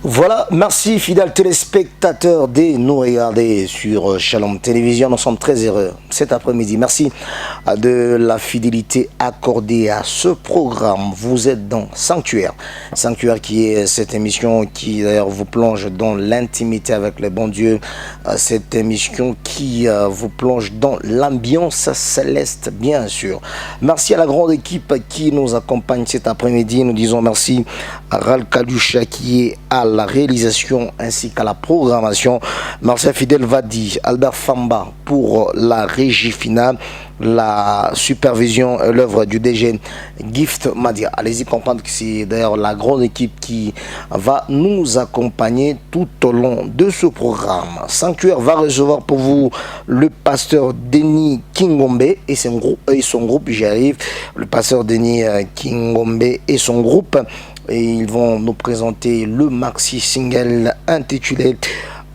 Voilà, merci fidèles téléspectateurs de nous regarder sur Shalom Télévision. Nous sommes très heureux cet après-midi. Merci de la fidélité accordée à ce programme. Vous êtes dans Sanctuaire. Sanctuaire qui est cette émission qui d'ailleurs vous plonge dans l'intimité avec le bon Dieu. Cette émission qui vous plonge dans l'ambiance céleste, bien sûr. Merci à la grande équipe qui nous accompagne cet après-midi. Nous disons merci à Ral Kalusha qui est à la réalisation ainsi qu'à la programmation. Marcel Fidel Vadi, Albert Famba pour la régie finale, la supervision, l'œuvre du DG Gift Madia. Allez-y comprendre que c'est d'ailleurs la grande équipe qui va nous accompagner tout au long de ce programme. Sanctuaire va recevoir pour vous le pasteur Denis Kingombe et son groupe, j'y arrive, le pasteur Denis Kingombe et son groupe. Et ils vont nous présenter le maxi single intitulé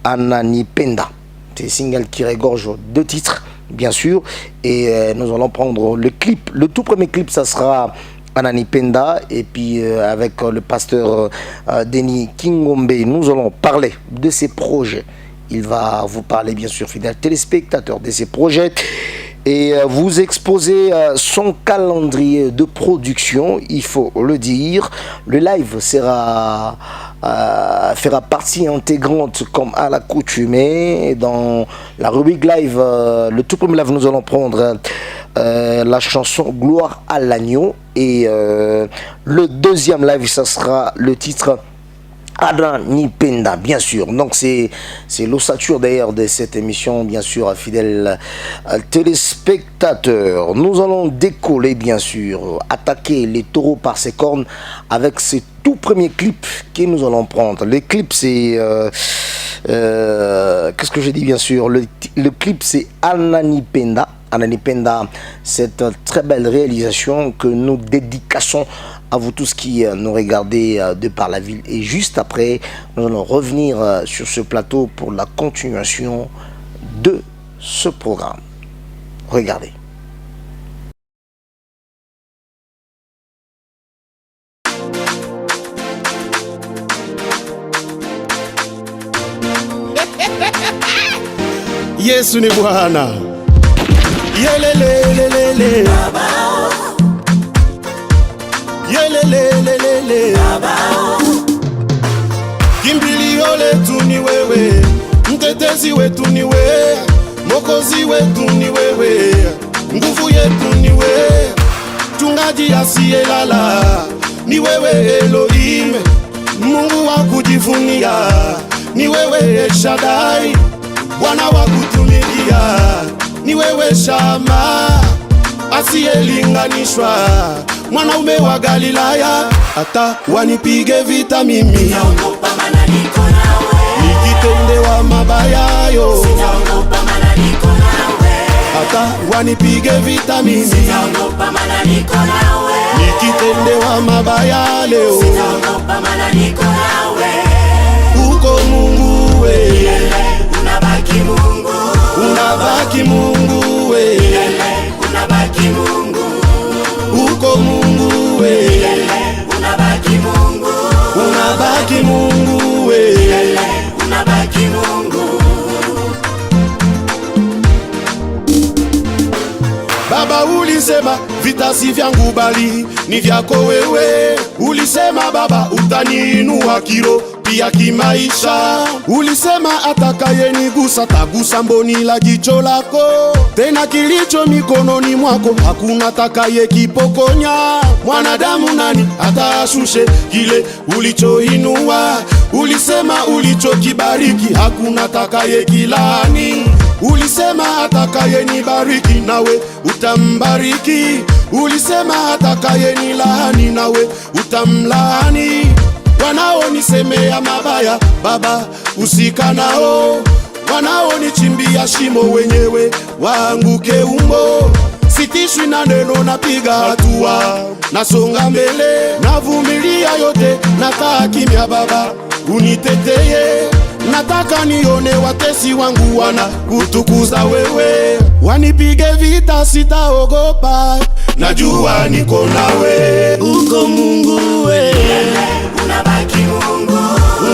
Anani Penda. C'est un single qui regorge 2 titres, bien sûr. Et nous allons prendre le clip. Le tout premier clip, ça sera Anani Penda. Et puis avec le pasteur Denis Kingombe, nous allons parler de ses projets. Il va vous parler, bien sûr, fidèles téléspectateurs, de ses projets. Et vous exposer son calendrier de production, il faut le dire. Le live fera partie intégrante comme à l'accoutumée. Dans la rubrique live, le tout premier live, nous allons prendre la chanson Gloire à l'agneau. Et le deuxième live, ça sera le titre Anani Penda, bien sûr. Donc c'est l'ossature d'ailleurs de cette émission, bien sûr, fidèles téléspectateurs. Nous allons décoller, bien sûr, attaquer les taureaux par ses cornes avec ce tout premier clip que nous allons prendre. Le clip, c'est qu'est-ce que j'ai dit, bien sûr, le clip, c'est Anani Penda. Anani Penda, cette très belle réalisation que nous dédicassons à vous tous qui nous regardez de par la ville. Et juste après, nous allons revenir sur ce plateau pour la continuation de ce programme. Regardez. Yesu ni Bwana. Yelelelelele Baba. Yelelelelele Baba. Kimbilio letu ni wewe, mtetezi wetu ni wewe, Mwokozi wetu ni wewe, nguvu yetu ni wewe, mchungaji asiyelala ni wewe Elohim, Mungu wa kujivunia ni wewe El Shaddai, Bwana wa kutumikia ni wewe Shama, asiyelinganishwa, mwanaume wa Galilaya. Hata wanipige vita mimi, sitaogopa maana niko nawe, nikitendewa mabaya yo, sitaogopa maana niko nawe. Hata wanipige vita mimi, sitaogopa maana niko nawe, nikitendewa mabaya leo, sitaogopa maana niko nawe. Uko Mungu we, unabaki Mungu, unabaki Mungu we, unabaki Mungu. Uko Mungu we, unabaki Mungu, unabaki Mungu we, unabaki Mungu. Baba ulisema vita si vyangu bali ni vyako wewe. Ulisema Baba utaniinua kiro pia kimaisha. Ulisema atakayenigusa tagusa mboni la jicho lako. Tena kilicho mikononi mwako hakuna atakaye kipokonya. Mwanadamu nani atashushe kile ulichoinua? Ulisema ulichokibariki hakuna atakaye kilani. Ulisema atakayenibariki nawe utambariki. Ulisema atakayenilaani nawe utamlaani. Wanaonisemea mabaya Baba usika nao, wanaonichimbia shimo wenyewe waanguke umbo. sitishwi na neno, napiga hatua, nasonga mbele, navumilia yote, nakaa kimya baba, uniteteye. Nataka nione watesi wangu wana kutukuza wewe, wanipige vita sitaogopa, najua niko nawe. Uko Mungu we, unabaki Mungu,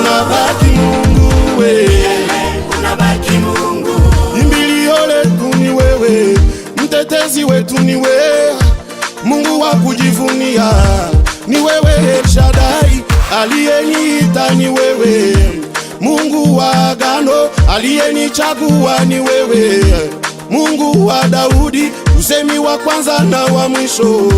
unabaki Mungu we, unabaki Mungu. Imbilio letu ni wewe, mtetezi wetu ni wewe, Mungu wa kujivunia ni wewe. El Shaddai aliyeniita ni wewe, Mungu wa agano aliyenichagua ni wewe, Mungu wa Daudi usemi wa kwanza na wa mwisho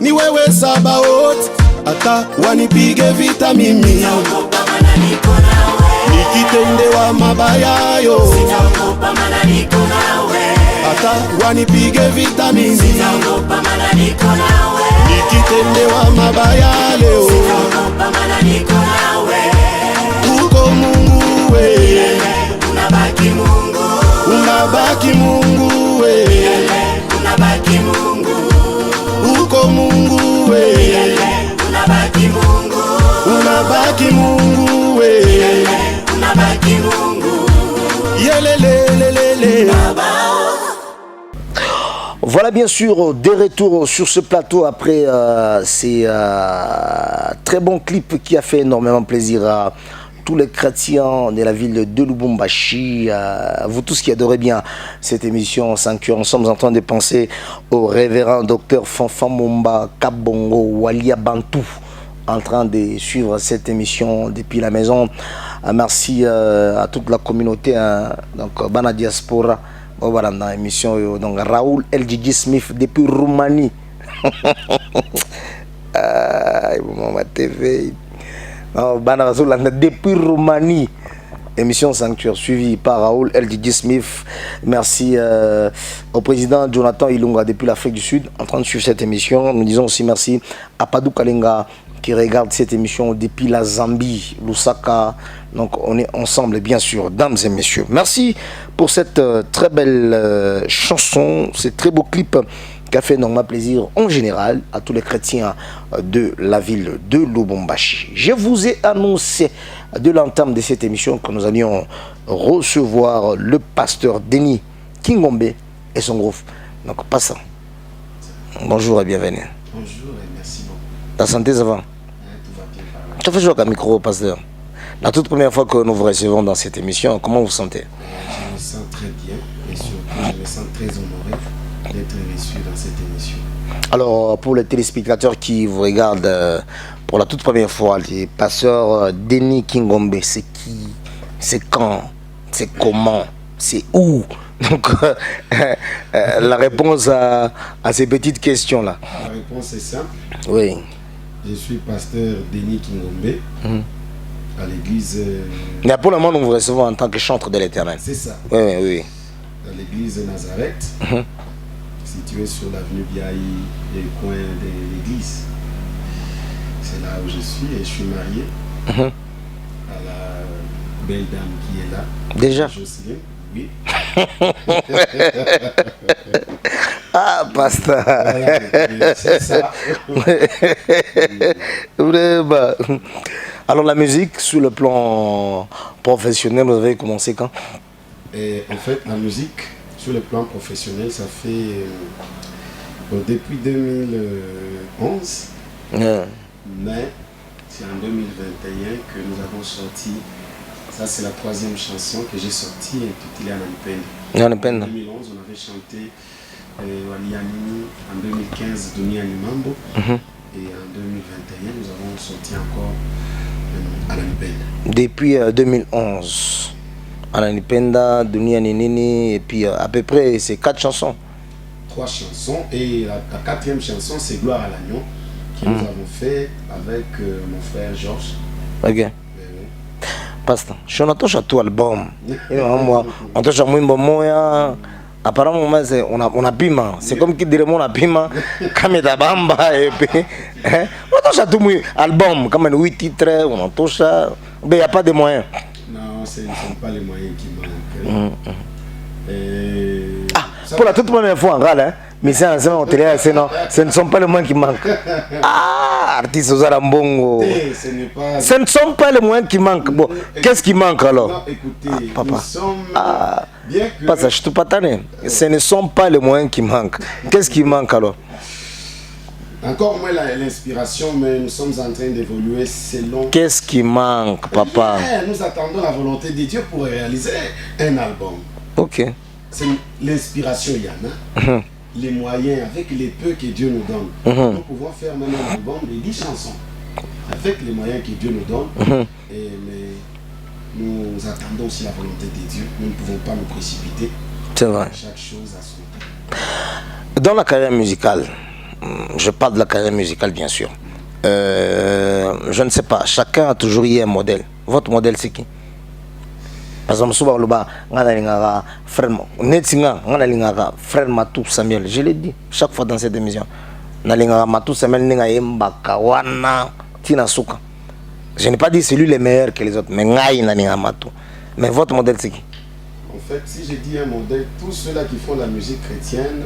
ni wewe. Sabaoth, hata wanipige vita mimi sitaogopa, maana niko nawe. Nikitendewa mabaya yo sitaogopa, maana niko nawe. Hata wanipige vita mimi sitaogopa, maana niko nawe. Nikitendewa mabaya leo sitaogopa, maana niko nawe. Uko Mungu we, unabaki Mungu, unabaki Mungu we, unabaki Mungu. Uko Mungu we, unabaki Mungu, unabaki Mungu we, unabaki Mungu. Yelelelelele baba. Voilà bien sûr des retours sur ce plateau après ces très bons clips qui a fait énormément plaisir à tous les chrétiens de la ville de Lubumbashi, vous tous qui adorez bien cette émission 5 heures. Nous sommes en train de penser au révérend docteur Fanfan Mumba Kabongo Walia Bantou, en train de suivre cette émission depuis la maison. Merci à toute la communauté, donc Bana Diaspora. Voilà dans l'émission, donc Raoul LGG Smith depuis Roumanie. Ma TV. Depuis Roumanie, émission Sanctuaire suivie par Raoul LGG Smith. Merci au président Jonathan Ilunga depuis l'Afrique du Sud en train de suivre cette émission. Nous disons aussi merci à Padou Kalenga qui regarde cette émission depuis la Zambie, Lusaka. Donc on est ensemble bien sûr, dames et messieurs. Merci pour cette très belle chanson, ce très beau clip qui a fait énormément plaisir en général à tous les chrétiens de la ville de Lubumbashi. Je vous ai annoncé de l'entame de cette émission que nous allions recevoir le pasteur Denis Kingombe et son groupe. Donc passons. Bonjour et bienvenue. Bonjour et merci beaucoup. Ta santé ça va? Tout va bien par là. Tu fais jouer avec un micro, pasteur. La toute première fois que nous vous recevons dans cette émission, comment vous vous sentez? Je me sens très bien et surtout je me sens très honoré d'être reçu dans cette émission. Alors, pour les téléspectateurs qui vous regardent pour la toute première fois, le pasteur Denis Kingombe, c'est qui? C'est quand? C'est comment? C'est où? Donc, la réponse à ces petites questions-là. La réponse est simple. Oui. Je suis pasteur Denis Kingombe à l'église. Mais pour le moment, nous vous recevons en tant que chantre de l'Éternel. C'est ça. Oui, oui, oui. À l'église Nazareth, située sur l'avenue Biaï, et coin de l'église. C'est là où je suis et je suis marié à la belle dame qui est là. Déjà? Jocelyne, oui. Ah, pasteur. Voilà, c'est ça. Vraiment. Alors la musique, sur le plan professionnel, vous avez commencé quand? Et en fait, la musique, sur le plan professionnel, ça fait depuis 2011. Mais c'est en 2021 que nous avons sorti. Ça, c'est la 3e chanson que j'ai sortie, intitulée Anapenda. En 2011, on avait chanté Walianini, en 2015, Dunia Nimambo, et en 2021, nous avons sorti encore Anapenda. Depuis 2011, Anapenda, Dunia Ninini, et puis à peu près c'est 4 chansons. 3 chansons, et la 4e chanson, c'est Gloire à l'agneau, que nous avons fait avec mon frère Georges. Ok. Pastor, je suis en tout album. On touche à Mwimbo Moya. Apparemment, on a pima. C'est comme qui dirait mon pima. Comme il bamba et puis. On touche à tout album. Comme 8 titres, on touche à. Mais il n'y a pas de moyens. Non, ce ne sont pas les moyens qui manquent. Ah, pour la toute première fois en râle, Mais ça, ce ne sont pas les moyens qui manquent. Ah, artiste Ozarambongo. Ce ne sont pas les moyens qui manquent. Bon, qu'est-ce qui manque alors? Non, écoutez, papa. Nous sommes... bien que... Pas ça, je te patane. Ce ne sont pas les moyens qui manquent. Qu'est-ce qui manque alors? Encore moins l'inspiration, mais nous sommes en train d'évoluer selon... Qu'est-ce qui manque, papa? Nous attendons la volonté de Dieu pour réaliser un album. Ok. L'inspiration, il y en a. Les moyens, avec les peu que Dieu nous donne. Nous pouvons faire même un album de 10 chansons. Avec les moyens que Dieu nous donne. Mais nous attendons aussi la volonté de Dieu. Nous ne pouvons pas nous précipiter. C'est vrai. Chaque chose à son temps. Dans la carrière musicale, je parle de la carrière musicale bien sûr. Je ne sais pas, chacun a toujours eu un modèle. Votre modèle c'est qui? Par exemple, souvent le bas, frère Matou Samuel, je l'ai dit chaque fois dans cette émission. Matou Samuel je n'ai pas dit c'est lui le meilleur que les autres, mais Matou. Mais votre modèle c'est qui? En fait, si je dis un modèle, tous ceux-là qui font la musique chrétienne,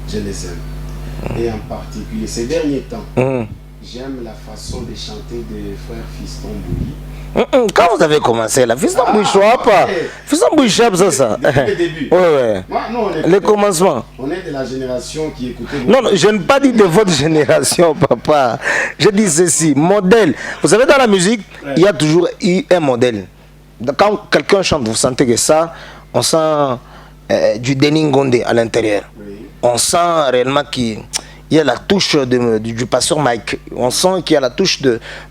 je les aime. Et en particulier, ces derniers temps, j'aime la façon de chanter de frère Fiston Bouilly. Quand vous avez commencé là, Fiston Bouilly, Fiston Bouilly, ça. Depuis le début. Ouais. Moi, nous, le commencement. On est de la génération qui écoutait... Non, je n'ai pas dit de votre génération, papa. Je dis ceci, modèle. Vous savez, dans la musique, il y a toujours eu un modèle. Quand quelqu'un chante, vous sentez que ça, on sent du Denis Ngondé à l'intérieur. Oui. On sent réellement qu'il y a la touche du pasteur Mike. On sent qu'il y a la touche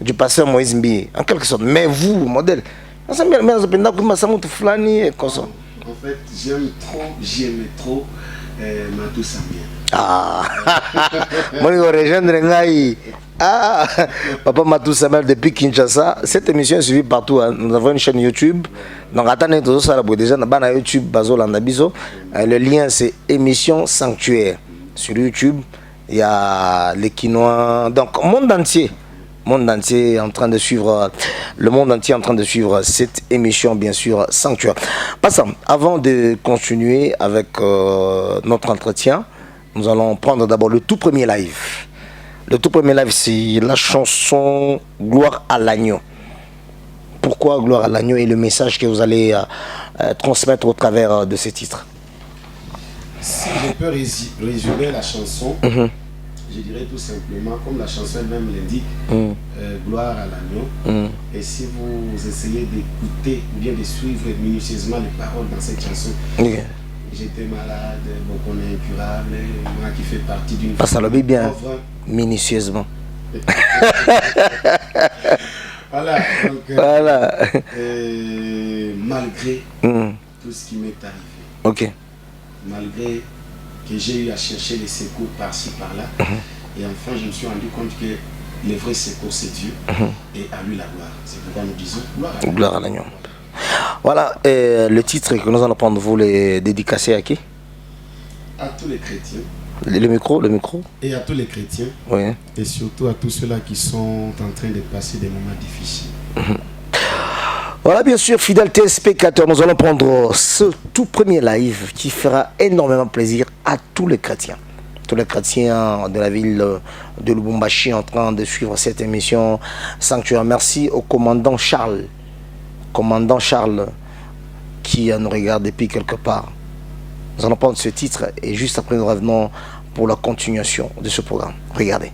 du pasteur Moïse Mbi, en quelque sorte. Mais vous, modèle, en fait, j'aimais trop Matou Samuel. Moi, je rejoindre Papa Matou Samuel depuis Kinshasa. Cette émission est suivie partout. Nous avons une chaîne YouTube. Donc, attendez, déjà, dans YouTube, le lien, c'est émission Sanctuaire. Sur YouTube, il y a les Quinois. Donc, monde entier est en train de suivre, le monde entier est en train de suivre cette émission, bien sûr, Sanctuaire. Passons, avant de continuer avec notre entretien, nous allons prendre d'abord le tout premier live. Le tout premier live, c'est la chanson Gloire à l'agneau. Pourquoi Gloire à l'agneau et le message que vous allez transmettre au travers de ce titre? Si je peux résumer la chanson, je dirais tout simplement, comme la chanson elle-même l'indique, Gloire à l'agneau. Et si vous essayez d'écouter ou bien de suivre minutieusement les paroles dans cette chanson, j'étais malade, on est incurable, moi qui fais partie d'une famille bien minutieusement. Voilà, donc, voilà. Malgré tout ce qui m'est arrivé, malgré que j'ai eu à chercher les secours par-ci par-là, et enfin je me suis rendu compte que le vrai secours c'est Dieu, et à lui la gloire. C'est pourquoi nous disons gloire à l'agneau. Voilà, le titre que nous allons prendre, vous les dédicacer à qui? À tous les chrétiens. Le micro. Et à tous les chrétiens. Oui. Et surtout à tous ceux-là qui sont en train de passer des moments difficiles. Voilà, bien sûr, fidèles téléspectateurs, nous allons prendre ce tout premier live qui fera énormément plaisir à tous les chrétiens. Tous les chrétiens de la ville de Lubumbashi en train de suivre cette émission Sanctuaire. Merci au commandant Charles. Commandant Charles qui nous regarde depuis quelque part. Nous allons prendre ce titre et juste après nous revenons pour la continuation de ce programme. Regardez.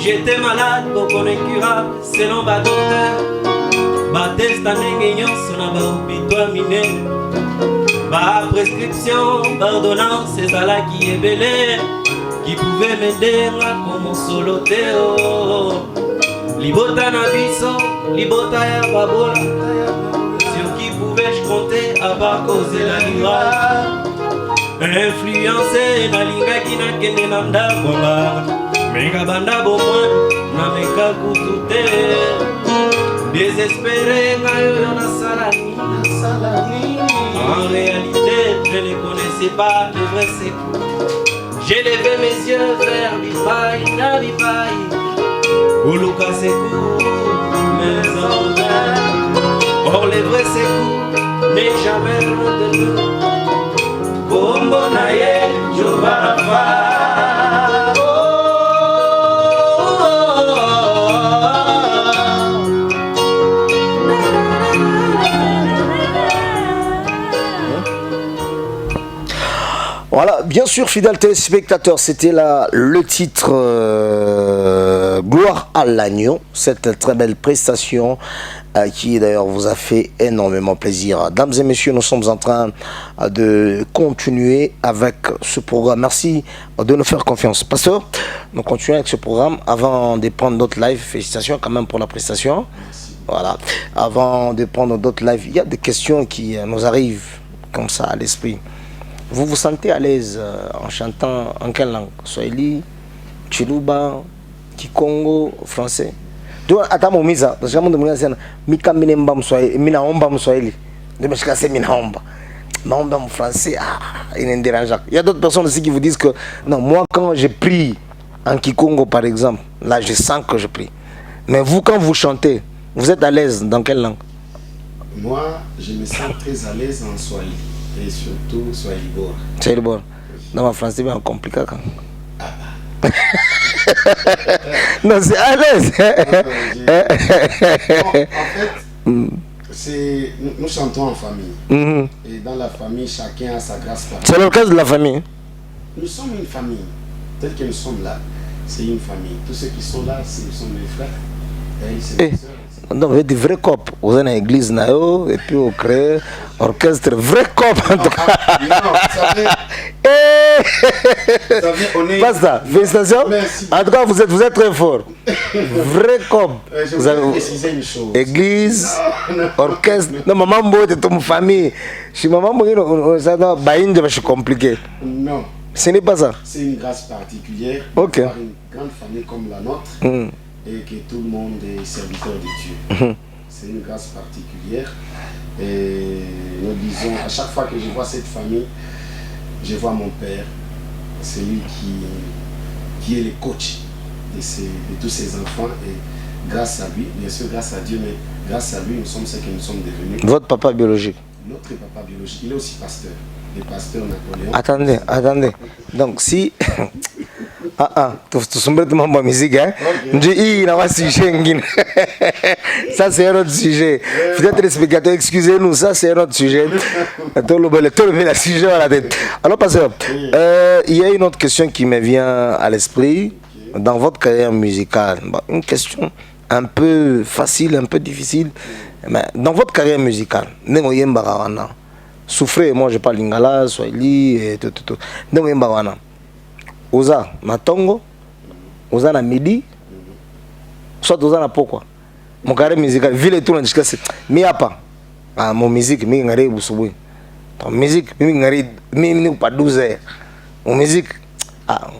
J'étais malade, beaucoup incurable, selon ma docteur. Ma testa n'engagnon, son abapito aminé. Ma prescription, pardonnance, c'est ça là qui est belle, qui pouvait m'aider à comme solo théo. Libota na biso, libota ya babola. Sur qui pouvais-je compter à part causer la lira? Influencé na linga qui n'a kende na ndakonga. Mega banda bomoi, na meka kutute. Désespéré, na yo na salani. En réalité, je ne connaissais pas le vrai Sékou. J'ai levé mes yeux vers Bipaï, na Bipaï. Oluka Sékou, mes envers. Or les vrais Sékou n'est jamais loin de nous. Kombo naye, Jovarafa. Voilà, bien sûr, fidèles téléspectateurs, c'était là le titre Gloire à l'agneau, cette très belle prestation qui d'ailleurs vous a fait énormément plaisir. Dames et messieurs, nous sommes en train de continuer avec ce programme. Merci de nous faire confiance. Pasteur, nous continuons avec ce programme avant de prendre d'autres lives. Félicitations quand même pour la prestation. Merci. Voilà, avant de prendre d'autres lives, il y a des questions qui nous arrivent comme ça à l'esprit. Vous vous sentez à l'aise en chantant en quelle langue? Swahili, Chiluba, Kikongo, français? Donc, attends, Misa, parce que je me dis, Mika Minemba Swahili, Mina Omba Swahili. Je me suis cassé Mina Omba. Ma Omba français, il est dérangeant. Il y a d'autres personnes aussi qui vous disent que, non, moi, quand je prie en Kikongo, par exemple, là, je sens que je prie. Mais vous, quand vous chantez, vous êtes à l'aise dans quelle langue? Moi, je me sens très à l'aise en Swahili. Et surtout Swahili Bor. Swahili Bor. Dans ma français, c'est compliqué quand. Non, c'est à l'aise. En fait, nous chantons en famille. Et dans la famille, chacun a sa grâce particulière. C'est l'orchestre de la famille. Nous sommes une famille. Tel que nous sommes là, c'est une famille. Tous ceux qui sont là, ce sont mes frères. Et c'est mes sœurs. Donc, vous êtes des vrais copes. Vous êtes dans l'église, et puis vous créez orchestre, vrai cop en tout cas. Non, ça fait, on est... Pas ça, félicitations. Merci. En tout cas, vous êtes très fort. Vrai cop. Je Vous voulais avez préciser une chose. église, orchestre. Non, maman, c'est ton famille. Si maman, ça c'est compliqué. Non. Ce n'est pas ça. C'est une grâce particulière. Ok. D'avoir une grande famille comme la nôtre. Et que tout le monde est serviteur de Dieu. C'est une grâce particulière. Et nous disons, à chaque fois que je vois cette famille, je vois mon père. C'est lui qui est le coach de tous ses enfants. Et grâce à lui, bien sûr grâce à Dieu, mais grâce à lui, nous sommes ce que nous sommes devenus. Votre papa biologique? Notre papa biologique, il est aussi pasteur. Le pasteur Napoléon. Attendez. Donc si... tu sombres de ma musique, hein? Ça c'est un autre sujet. Peut-être les spectateurs, excusez-nous, ça c'est un autre sujet. Alors, pasteur, il y a une autre question qui me vient à l'esprit dans votre carrière musicale. Une question un peu facile, un peu difficile. Mais dans votre carrière musicale, souffrez, moi je parle lingala, swahili et tout. Oza na tongo, oza na midi, soit oza na pokwa. Mon carré musical, ville et tout, on dit que c'est mi apa. Ah, mon musique, mi ngare busubu. Ton musique, mi ngare, mi pas 12 heures. Mon musique,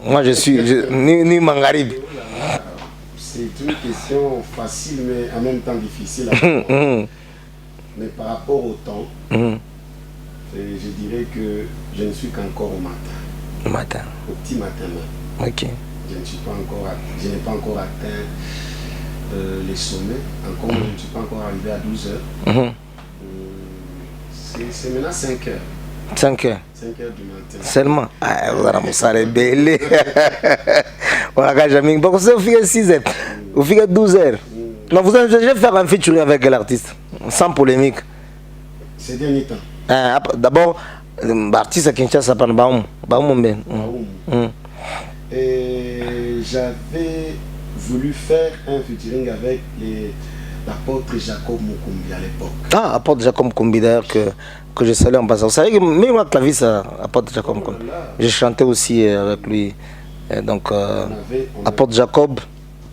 moi je suis, ni mangarib. C'est une question facile, mais en même temps difficile à répondre. Mais par rapport au temps, je dirais que je ne suis qu'encore au matin. Au matin. Au petit matin même. Ok. Je n'ai pas encore atteint les sommets. Encore, je ne suis pas encore arrivé à 12 heures. C'est maintenant 5 heures. 5 heures. 5 heures du matin. Seulement. Vous allez me saler belé. On a jamais. Vous faites 6 heures. Vous faites 12 heures. Non, vous avez déjà fait un featuring avec l'artiste. Sans polémique. Ces derniers temps. D'abord, l'artiste à Kinshasa, c'est Baoum. Et j'avais voulu faire un featuring avec l'apôtre Jacob Mukumbi à l'époque. Ah, apôtre Jacob Mukumbi d'ailleurs que je salue en passant. Vous savez que même moi, Clavis, apôtre Jacob Mukumbi, j'ai chanté aussi avec lui. Et donc, apôtre Jacob,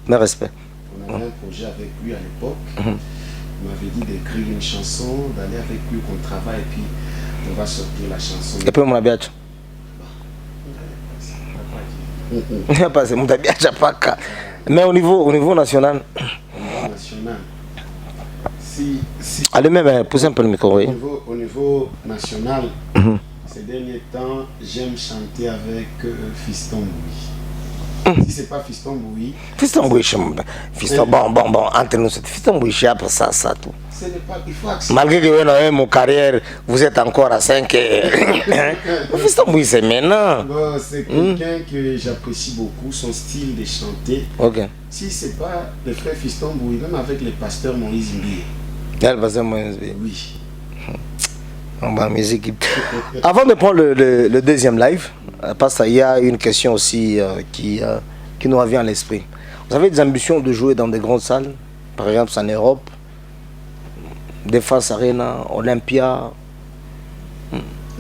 mes respects. On avait un projet avec lui à l'époque. Il m'avait dit d'écrire une chanson, d'aller avec lui qu'on travaille et puis on va sortir la chanson. Et puis on a bien. Mais au niveau national. Si, allez même pousser un peu le micro. Oui. Au niveau national, ces derniers temps, j'aime chanter avec Fiston Bouy. Si c'est pas Fiston Bouy. Fiston Bouy, Fiston, bon, entre nous, c'est Fiston Bouy, après ça, tout. Ce n'est pas, il faut accepter. Malgré que vous avez mon carrière, vous êtes encore à 5. Fiston Bouy, c'est maintenant. Bon, c'est quelqu'un que j'apprécie beaucoup, son style de chanter. Ok. Si c'est pas le frère Fiston Bouy, même avec le pasteur Moïse Mbié. Le pasteur Moïse Mbié. Oui. Musique. Avant de prendre le deuxième live, parce qu'il y a une question aussi qui nous revient à l'esprit. Vous avez des ambitions de jouer dans des grandes salles, par exemple en Europe, Défense Arena, Olympia?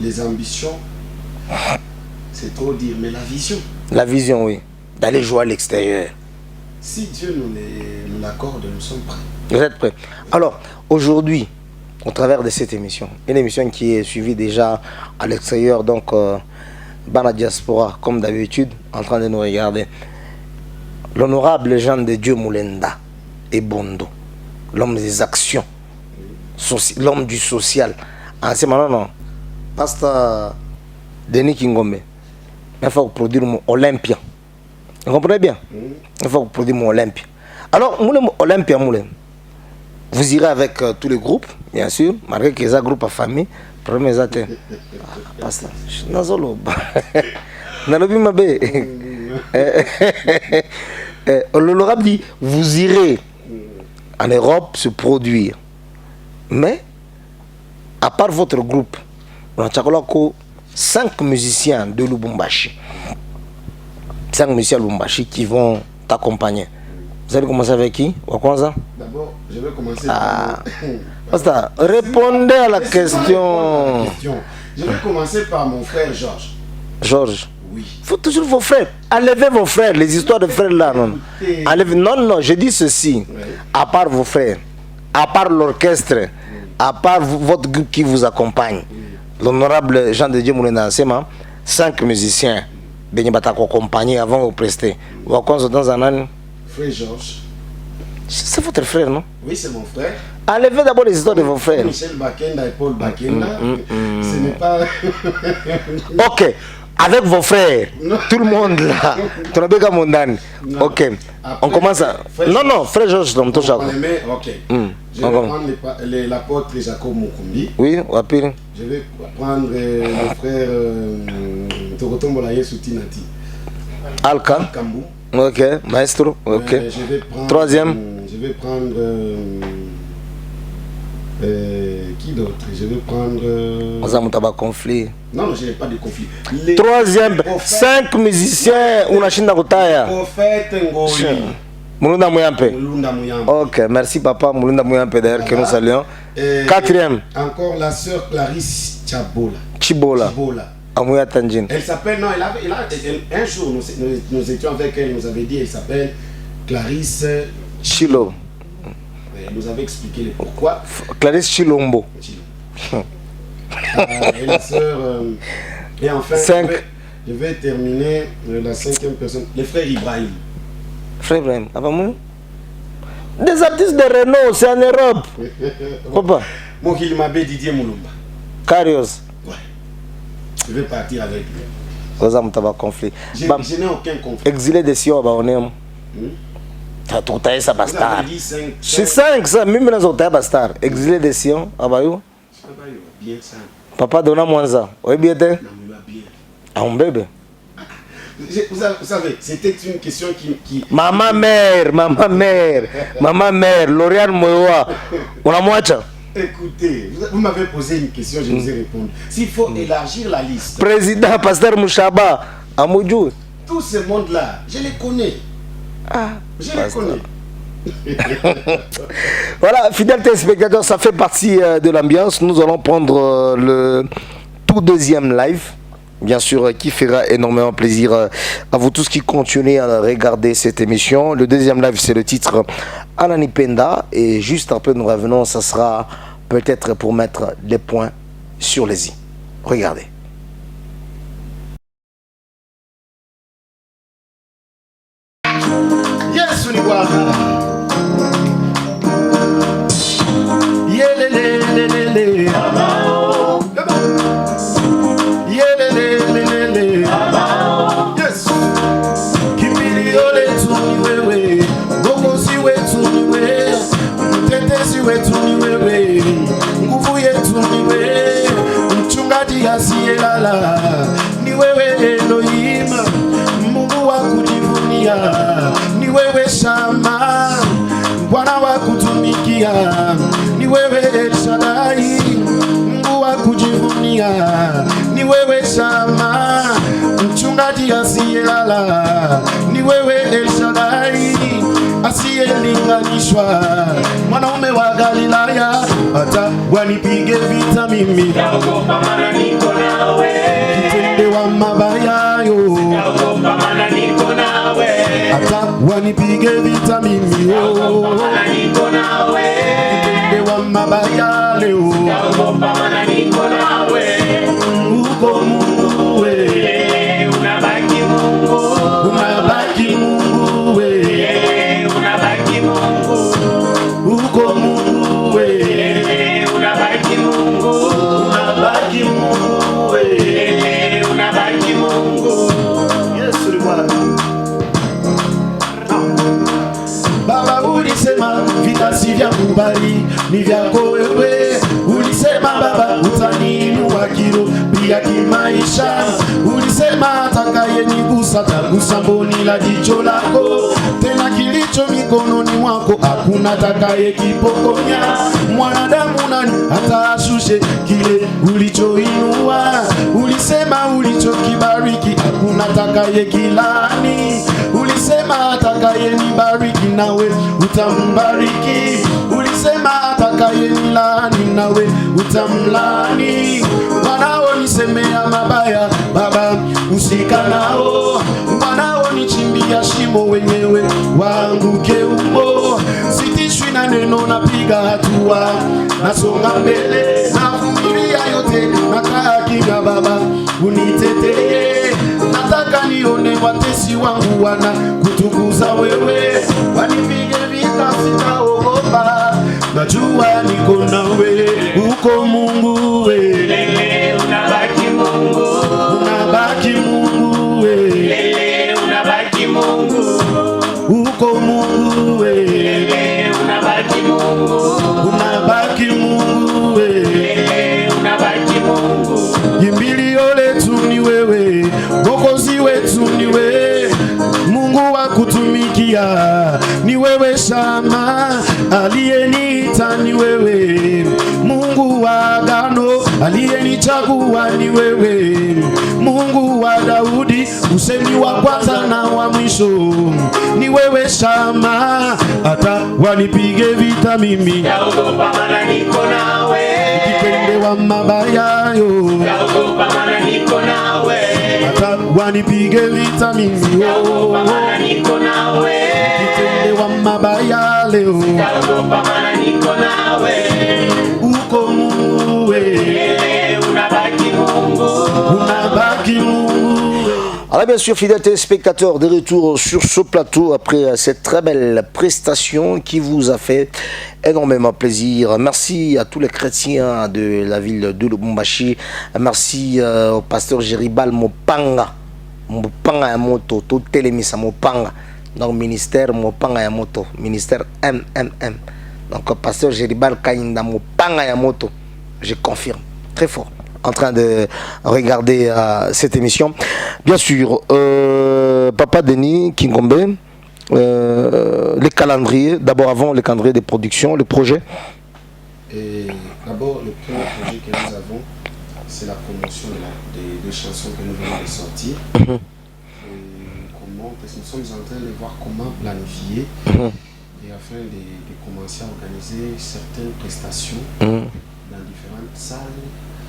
Les ambitions, c'est trop dire, mais la vision. La vision, oui. D'aller jouer à l'extérieur. Si Dieu nous l'accorde, nous sommes prêts. Vous êtes prêts? Alors, aujourd'hui, au travers de cette émission, une émission qui est suivie déjà à l'extérieur, donc Bana Diaspora, comme d'habitude, en train de nous regarder. L'honorable Jean de Dieu Moulenda et Bondo, l'homme des actions, l'homme du social. En ce moment, non. Pasteur Denis Kingombe, il faut produire mon Olympia. Vous comprenez bien? Il faut produire mon Olympia. Alors, mon Olympia, vous irez avec tous les groupes, bien sûr, malgré qu'ils ont un groupe à famille. Premier zaté. Pasteur, Nazolo. Nalobi Mabe. L'honorable dit, vous irez en Europe se produire. Mais, à part votre groupe, on a 5 musiciens de Lubumbashi. 5 musiciens de Lubumbashi qui vont t'accompagner. Vous allez commencer avec qui? D'abord, je vais commencer par... Pasteur, répondez à la question. Je vais commencer par mon frère Georges. Georges? Oui. Il faut toujours vos frères. Enlevez vos frères, les histoires de frères là. Non, non, je dis ceci. Oui. À part vos frères, à part l'orchestre, à part votre groupe qui vous accompagne, l'honorable Jean de Dieu Moulenda, 5 musiciens, ils vont accompagner avant de prester. Vous allez dans un an. Frère Georges. C'est votre frère, non? Oui, c'est mon frère. Enlevez d'abord les histoires de vos frères. Michel Bakenda et Paul Bakenda. Ce n'est pas... Ok. Avec vos frères, non. Tout le monde là. Tu n'as pas qu'à Mondane. Ok. Après, on commence à... Non, frère Georges, non, tout ça. Ok. Je vais prendre l'apôtre Jacob Mukumbi. Oui, ou après. Je vais prendre mon frère Torotombola Yesutinati. Alka. Kambou. Ok, maestro. Ok. Je vais prendre, troisième. Je vais prendre... qui d'autre? Je vais prendre... On a conflit. Non, je n'ai pas de conflit. Troisième, 5 musiciens. On a chine Kotaya. Prophète Ngoyi. Mulunda Mouyampe. Ok, merci papa. Mulunda Mouyampe d'ailleurs que nous saluons. 4e. Encore la sœur Clarisse Chibola. Elle s'appelle, non, un jour nous étions avec elle, nous avait dit, elle s'appelle Clarisse Chilo. Elle nous avait expliqué le pourquoi. Clarisse Chilombo. Et la sœur. Et enfin, 5. Je vais terminer la 5e personne, le frère Ibrahim. Frère Ibrahim, avant moi? Des artistes de Renault, c'est en Europe. Papa. Mohil Mabé Didier Moulumba. Carios. Ouais. Je vais partir avec lui. Vous avez un conflit. Je n'ai aucun conflit. Exilé de Sion, on est. Tout à ça bastard. C'est 5 ça, même dans un bastard. Exilé de Sion, abayou. Bien ça. Papa donne-moi ça. Oui, bien. Ah, un bébé. Vous savez, c'était une question qui... Maman mère, Lauriane Moyoa. On a moitié. Écoutez, vous m'avez posé une question, je vous ai répondu. S'il faut élargir la liste... Président, pasteur Mouchaba, Amoudjou. Tout ce monde-là, je les connais. Ah, je les connais. Voilà, fidèles téléspectateurs, ça fait partie de l'ambiance. Nous allons prendre le tout deuxième live, bien sûr, qui fera énormément plaisir à vous tous qui continuez à regarder cette émission. Le deuxième live, c'est le titre Ananipenda. Et juste après, nous revenons, ça sera peut-être pour mettre les points sur les i. Regardez. Yes, Uniwaha. Yelelelelele. Yelelelelele. Yes. Kimbili ole tuni wewe. Gogozi wetu ni wewe. Mtetezi wetu ni wewe. Nguvu yetu ni wewe. Mchungaji asiyelala ni wewe Elohim. Mungu wa kujivunia ni wewe Shama. Bwana wa kutumikia ni wewe El Shaddai. Mungu wa kujivunia ni wewe Shama. Mchungaji asiyelala ni wewe El Shaddai. Asiyelinganishwa mwanaume wa Galilaya. Hata wanipige vita mimi naogopa, maana niko nawe. Kitende wa mabaya yo naogopa, maana niko nawe. Hata wanipige vita mimi naogopa, maana niko nawe. Kitende wa mabaya leo naogopa, maana niko nawe. Uko Mungu we, unabaki Mungu, unabaki Mungu we, unabaki Mungu. Uko Mungu we, unabaki Mungu, unabaki Mungu we, unabaki Mungu. Yesu Bwana. Baba ulisema vita si vyangu bali ni vyako wewe. Ulisema Baba utaniinua kilo pia kimaisha. Ulisema atakayenigusa tagusa mboni la jicho lako. Tena kilicho mikononi mwako hakuna atakayekipokonya. Mwanadamu nani hata ashushe kile ulichoinua? Ulisema ulichokibariki hakuna atakayekilani. Ulisema atakayenibariki nawe utambariki. Ulisema atakayenilani nawe utamlani. Wanaonisemea mabaya Baba usika nao. Wanaonichimbia shimo wenyewe waanguke umo. Sitishwi na neno, napiga hatua, nasonga mbele. Navumilia yote, nakaa kimya Baba uniteteye. Nataka nione watesi wangu wana kutukuza wewe. Wanipige vita sitaogopa, najua niko nawe. Uko Mungu we, unabaki Mungu, unabaki Mungu we, unabaki Mungu. Uko Mungu we, unabaki Mungu, unabaki Mungu we, unabaki Mungu. Kimbilio letu ni wewe, Mwokozi wetu ni wewe. Mungu wa kutumikia ni wewe Shama. Aliyeniita ni wewe. Mungu wa agano aliyenichagua ni wewe. Mungu wa Daudi usemi wa kwanza na wa mwisho ni wewe Shama. Hata wanipige vita mimi naogopa, maana niko nawe. Nikipende wa mabaya yo naogopa, maana niko nawe. Hata wanipige vita mimi naogopa, maana niko nawe. Nikipende wa mabaya leo naogopa, maana niko nawe. Uko Mungu we, unabaki Mungu, unabaki Mungu. Alors bien sûr, fidèles téléspectateurs, de retour sur ce plateau après cette très belle prestation qui vous a fait énormément plaisir. Merci à tous les chrétiens de la ville de Lubumbashi. Merci au pasteur Géribal Mopanga. Mopanga Yamoto, tout télémisa Mopanga. Donc ministère Mopanga Yamoto, ministère MMM. Donc pasteur Géribal Kainda Mopanga Yamoto. Je confirme, très fort, en train de regarder cette émission. Bien sûr, Papa Denis Kingombe, les calendriers, d'abord avant les calendriers de production, le projet. D'abord, le premier projet que nous avons, c'est la promotion des deux chansons que nous venons de sortir. Comment, parce que nous sommes en train de voir comment planifier. Et et afin de commencer à organiser certaines prestations dans différentes salles,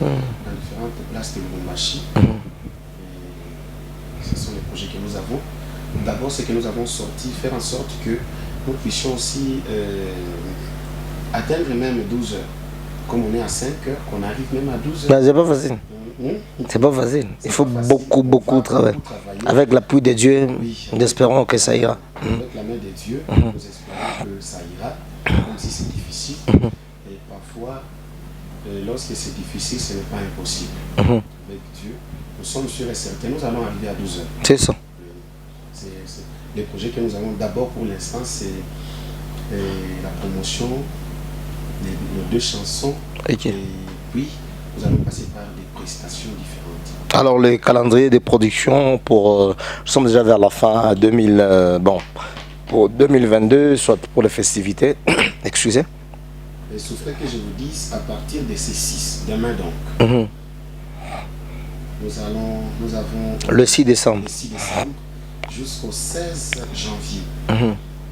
dans différentes places de Lubumbashi. Ce sont les projets que nous avons. D'abord, c'est que nous avons sorti, faire en sorte que nous puissions aussi atteindre même 12 heures. Comme on est à 5 heures, qu'on arrive même à 12 heures. C'est pas facile. C'est pas facile. Il faut beaucoup travailler. Avec l'appui de Dieu, nous espérons que ça ira. Avec la main de Dieu, nous espérons que ça ira, même si c'est difficile. Et parfois, lorsque c'est difficile, ce n'est pas impossible. Avec Dieu, nous sommes sûrs et certains, nous allons arriver à 12 heures. C'est ça. Les projets que nous avons d'abord pour l'instant, c'est la promotion de nos 2 chansons. Okay. Et puis, nous allons passer par des prestations différentes. Alors, le calendrier de production, nous sommes déjà vers la fin pour 2022, soit pour les festivités. Excusez. Il souffrait que je vous dise, à partir de ces 6, demain donc, nous avons le 6 décembre. Le 6 décembre jusqu'au 16 janvier.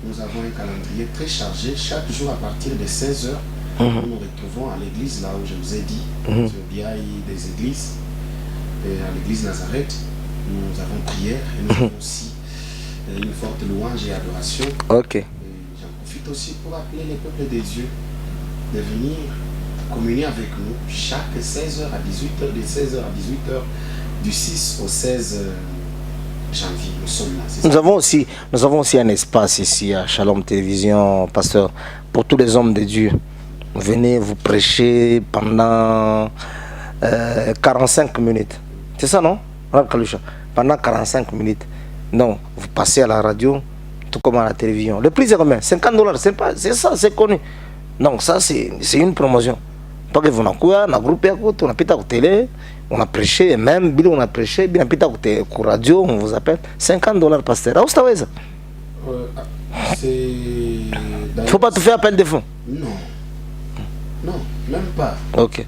Nous avons un calendrier très chargé. Chaque jour à partir de 16 heures, nous nous retrouvons à l'église, là où je vous ai dit, sur Biaï des églises, et à l'église Nazareth. Nous avons prière et nous avons aussi une forte louange et adoration. Ok. Et j'en profite aussi pour appeler les peuples des dieux de venir communier avec nous chaque 16h à 18h, de 16h à 18h, du 6 au 16 janvier. Nous sommes là. Nous avons aussi un espace ici à Shalom Télévision, pasteur, pour tous les hommes de Dieu. Venez vous prêcher pendant 45 minutes. C'est ça, non? Pendant 45 minutes. Non, vous passez à la radio, tout comme à la télévision. Le prix est combien? $50. C'est ça, c'est connu. Donc ça, c'est une promotion. Pas que vous n'avez pas un groupe, on a pété à la télé, on a prêché, même on a prêché, bien pété à la radio, on vous appelle $50 pasteur. Ah, c'est ça? Il ne faut pas te faire appel de fonds. Non. Non, même pas. Ok.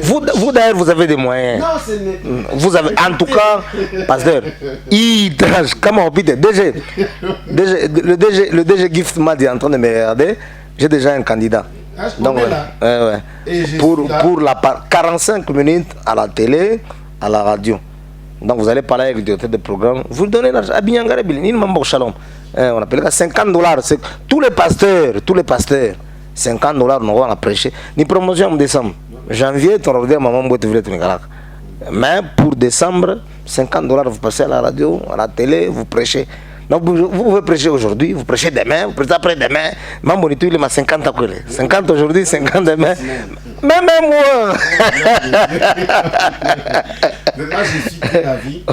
Vous d'ailleurs, vous avez des moyens. Non, ce n'est... Vous avez, en tout cas, pasteur, comment on dit, le DG Gift m'a dit en train de me regarder, j'ai déjà un candidat. Donc, pour la part 45 minutes à la télé, à la radio. Donc vous allez parler avec le directeur de programme, vous donnez l'argent. On appelle ça $50. Tous les pasteurs, $50 nous vont prêcher. Ni promotion en décembre. Janvier, tu vas maman boîte de mais pour décembre, $50 vous passez à la radio, à la télé, vous prêchez. Donc vous pouvez prêcher aujourd'hui, vous prêchez demain, vous prêchez après-demain. Même bonito, il m'a 50 à couler. 50 aujourd'hui, 50 demain. Même moi. Maintenant, je suis très ravi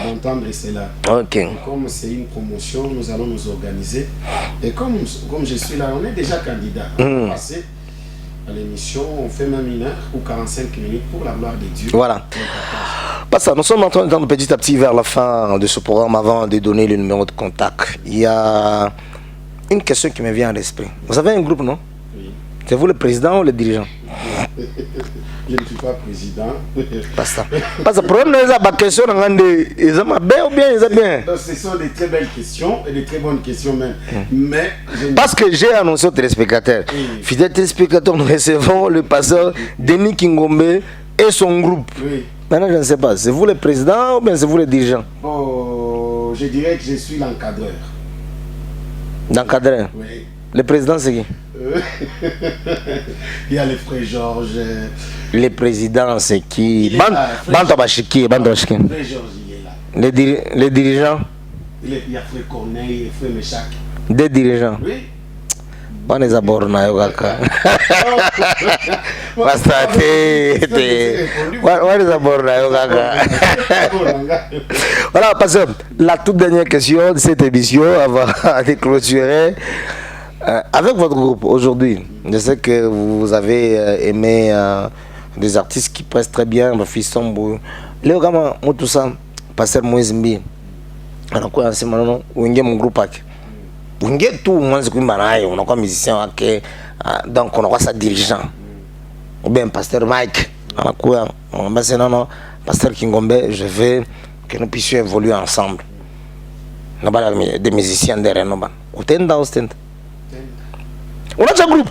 d'entendre cela. Okay. Comme c'est une promotion, nous allons nous organiser. Et comme je suis là, on est déjà candidat. On va passer à l'émission, on fait même 1 heure ou 45 minutes pour la gloire de Dieu. Voilà. Pas ça, nous sommes en train de petit à petit vers la fin de ce programme avant de donner le numéro de contact. Il y a une question qui me vient à l'esprit. Vous avez un groupe, non? Oui. C'est vous le président ou le dirigeant? Je ne suis pas président. Pas ça. Parce que le problème, c'est la question, ils ont bien ou bien ils ont bien. Ce sont des très belles questions et des très bonnes questions même. Mais parce que j'ai annoncé aux téléspectateurs. Fidèles téléspectateurs, nous recevons le pasteur Denis Kingombe et son groupe. Oui. Maintenant, je ne sais pas, c'est vous le président ou bien c'est vous le dirigeant? Oh, je dirais que je suis l'encadreur. L'encadreur? Oui. Le président, c'est qui? Il y a le frère Georges. Le président, c'est qui? Bantabashiki. Frère Georges, il est là. Les dirigeants? Il y a frère Corneille et frère Méchac. Des dirigeants? Oui. Bon, les abords, na yoga. Voilà, parce que la toute dernière question de cette émission, avant de clôturer, avec votre groupe aujourd'hui, je sais que vous avez aimé des artistes qui pressent très bien, le fils Sombo. Léo Gama, tout ça, pasteur Moïse Mbi, on a quoi en ce moment, ou un groupe. On a tout, on a un musicien, donc on a sa dirigeant. Ou bien pasteur Mike, on a quoi, on a pasteur Kingombe, je veux que nous puissions évoluer ensemble. des musiciens derrière nous. On a un groupe.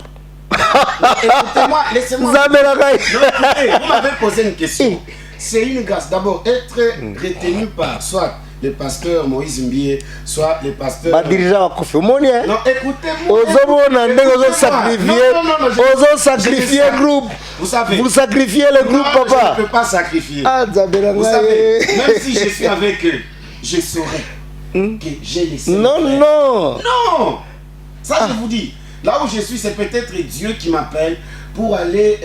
Écoutez-moi, laissez-moi. Vous m'avez posé une question. C'est une grâce. D'abord, être retenu par soit le pasteur Moïse Mbie, soit le pasteur. Dirigeant Kofi Omoni. Non, écoutez-moi. Sacrifier le groupe. Vous savez. Vous sacrifiez le groupe, papa. Je ne peux pas sacrifier. Vous savez, même si je suis avec eux, je saurais que j'ai laissé. Non. Ça, je vous dis. Là où je suis, c'est peut-être Dieu qui m'appelle pour aller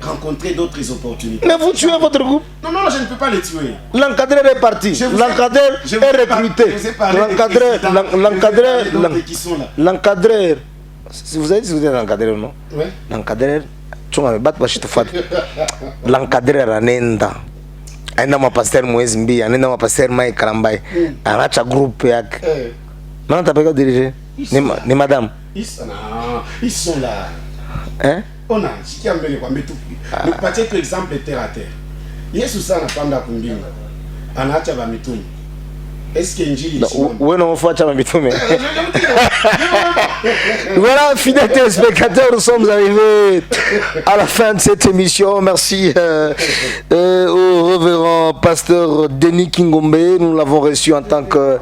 rencontrer d'autres opportunités. Mais vous tuez votre groupe? Non, je ne peux pas les tuer. L'encadreur est parti. L'encadreur est recruté. L'encadreur. Vous avez dit que vous êtes l'encadreur, non? Oui. L'encadreur. L'encadreur Anenda. Aina pasteur Moïse Mbi, aina pasteur Mike Karambay. Aracha groupe yak. Maintenant t'as pas qu'à diriger. Ni madame. Ils sont là. Hein? On a, si tu as amené quoi, mais tout. Mais pas être exemple terre à terre. Yesu sana panda kumbini. Anaacha ba mitume. Est-ce que Njili ouais, non, faut acha ba mitume. Voilà, fidèles téléspectateurs, nous sommes arrivés à la fin de cette émission. Merci au révérend pasteur Denis Kingombe. Nous l'avons reçu en tant que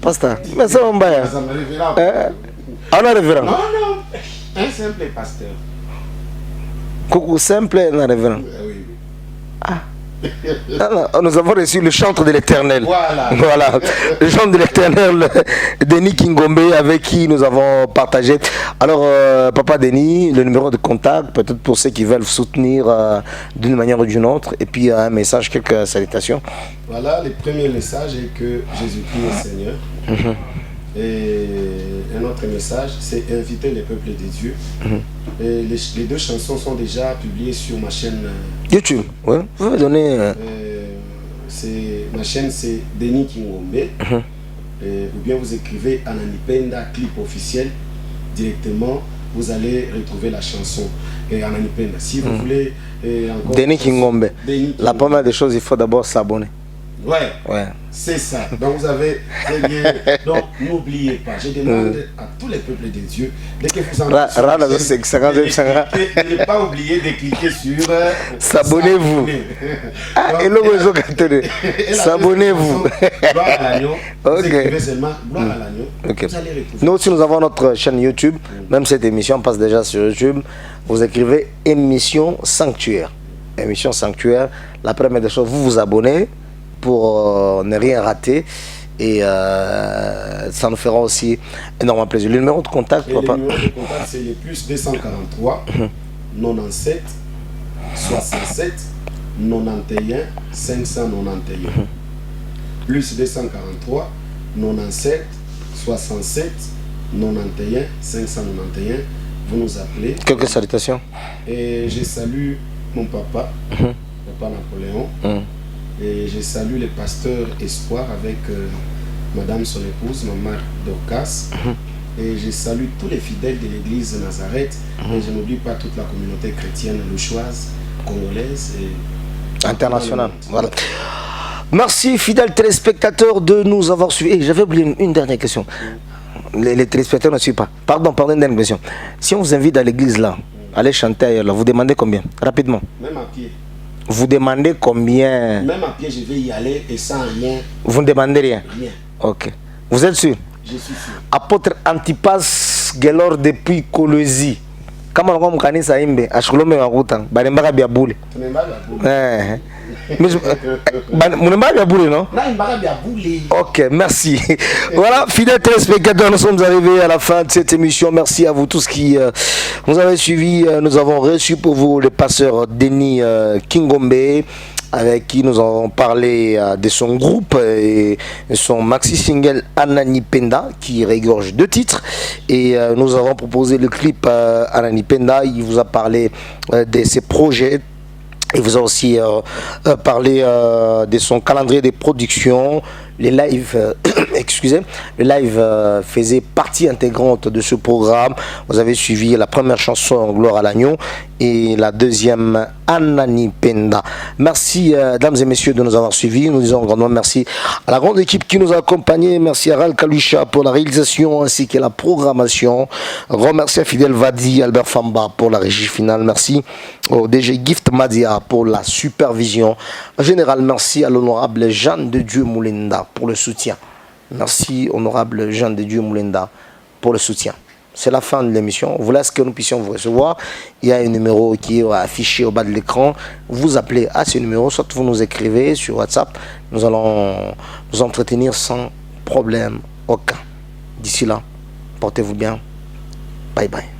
pasteur. Mais ça on va. On a révérend. Non, un simple pasteur. Coucou simple, un révérend. Oui. Nous avons reçu le chantre de l'Éternel. Voilà. Le chantre de l'Éternel, Denis Kingombe, avec qui nous avons partagé. Alors, Papa Denis, le numéro de contact, peut-être pour ceux qui veulent soutenir d'une manière ou d'une autre, et puis un message, quelques salutations. Voilà, le premier message est que Jésus-Christ est Seigneur. Et un autre message, c'est inviter les peuples de Dieu. Et les deux chansons sont déjà publiées sur ma chaîne YouTube. Ouais. Vous pouvez donner. Ma chaîne, c'est Denis Kingombe. Ou bien vous écrivez Ananipenda clip officiel directement. Vous allez retrouver la chanson Ananipenda. Si vous voulez encore. Denis Kingombe. La première des choses, il faut d'abord s'abonner. Ouais. C'est ça. Donc vous avez très bien. Donc n'oubliez pas. Je demande à tous les peuples de Dieu dès que vous en de ne pas oublier de cliquer sur s'abonnez-vous. Et le s'abonnez-vous. Gloire à l'agneau. Vous écrivez seulement gloire à l'agneau. Vous allez retrouver. Nous aussi nous avons notre chaîne YouTube. Même cette émission passe déjà sur YouTube. Vous écrivez émission sanctuaire. Émission sanctuaire. La première des choses, vous vous abonnez pour ne rien rater, et ça nous fera aussi énormément plaisir. Le numéro de contact, papa. Le numéro de contact, c'est le plus 243 97 67 91 591. Plus 243 97 67 91 591. Vous nous appelez. Quelques salutations. Et je salue mon papa, Papa Napoléon. Et je salue le pasteur Espoir avec madame son épouse, maman Dorcas. Et je salue tous les fidèles de l'église de Nazareth. Et je n'oublie pas toute la communauté chrétienne louchoise, congolaise et internationale. Voilà. Merci, fidèles téléspectateurs, de nous avoir suivis. J'avais oublié une dernière question. Les téléspectateurs ne suivent pas. Pardon, une dernière question. Si on vous invite à l'église là, allez chanter ailleurs là, vous demandez combien? Rapidement. Même à pied. Vous demandez combien? Même à pied, je vais y aller et sans rien. Vous ne demandez rien? Rien. Ok. Vous êtes sûr? Je suis sûr. Apôtre Antipas Gelor depuis Colosie. Comment on va me ça imbe? Ashkolome wakuta. Banemba biaboule. Non? Ok, merci. Voilà, fidèles téléspectateurs, nous sommes arrivés à la fin de cette émission. Merci à vous tous qui nous avez suivis. Nous avons reçu pour vous le pasteur Denis Kingombe, avec qui nous avons parlé de son groupe et son maxi-single Ananipenda, qui regorge 2 titres. Et nous avons proposé le clip Ananipenda. Il vous a parlé de ses projets. Il vous a aussi parlé de son calendrier de production, les lives excusez, le live faisait partie intégrante de ce programme. Vous avez suivi la première chanson Gloire à l'agneau et la deuxième Anani Penda. Merci dames et messieurs de nous avoir suivis. Nous disons grandement merci à la grande équipe qui nous a accompagnés. Merci à Ral Kalusha pour la réalisation ainsi que la programmation. Un grand merci à Fidel Vadi, Albert Famba pour la régie finale. Merci au DG Gift Madia pour la supervision. En général, merci à l'honorable Jean de Dieu Moulenda pour le soutien. Merci honorable Jean de Dieu Moulenda pour le soutien. C'est la fin de l'émission. On vous laisse que nous puissions vous recevoir. Il y a un numéro qui est affiché au bas de l'écran. Vous appelez à ce numéro, soit vous nous écrivez sur WhatsApp. Nous allons nous entretenir sans problème aucun. D'ici là, portez-vous bien. Bye bye.